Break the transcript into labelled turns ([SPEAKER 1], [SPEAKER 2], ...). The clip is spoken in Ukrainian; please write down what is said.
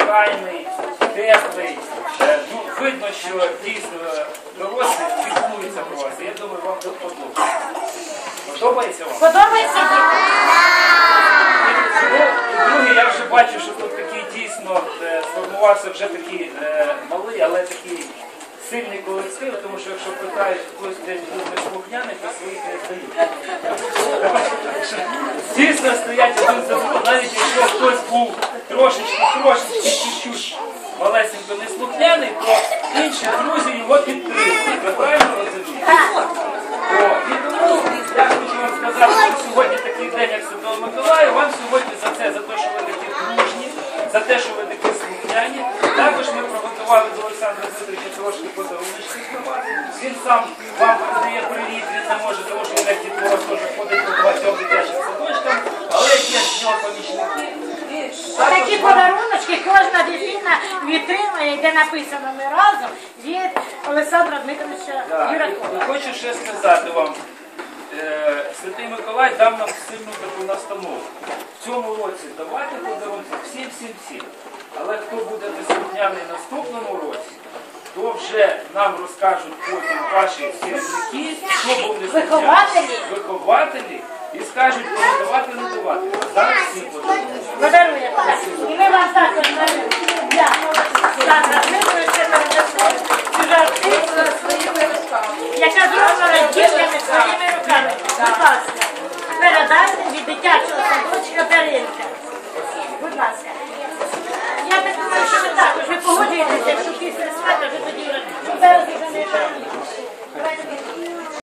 [SPEAKER 1] охайний, теплий. Видно, що дійсно дорослі піклуються про вас. Я думаю, вам тут подобається. Подобається вам?
[SPEAKER 2] Подобається?
[SPEAKER 1] Друге, я вже бачу, що тут такий дійсно сформувався вже такий малий, але такий сильний колектив, тому що якщо питають, хтось десь був неслухняний, то своїх не здають. Дійсно стоять один за другим, навіть якщо хтось був трошечки, чуть-чуть малесенько неслухняний, то інші друзі його підтримують. Ви правильно розумієте? І тому я хочу вам сказати, що сьогодні такий день, як Святого Миколая, вам сьогодні за це, за те, що ви такі дружні, за те, що ви такі слухняні. Також ми приготували до Олександра Сидоровича трошки подаруночки здавати. Він сам вам передає привіт, він не може, тому що він як дітвора теж ходить по 20 дитячих садочкам, але є з нього помічники.
[SPEAKER 2] Такі подаруночки кожна дитина відтримує, де написано «Ми разом» від Олександра Дмитровича Юракова.
[SPEAKER 1] Хочу ще сказати вам, Святий Миколай дав нам сильну таку настанову. В цьому році давайте подарунки всім. Але хто буде неслухняний наступному році, то вже нам розкажуть потім ваші керівники, хто був неслухняний, вихователі, і скажуть, коли давати, не давати. Зараз всім подарунки.
[SPEAKER 2] Подаруємо. І ми вам також даруємо.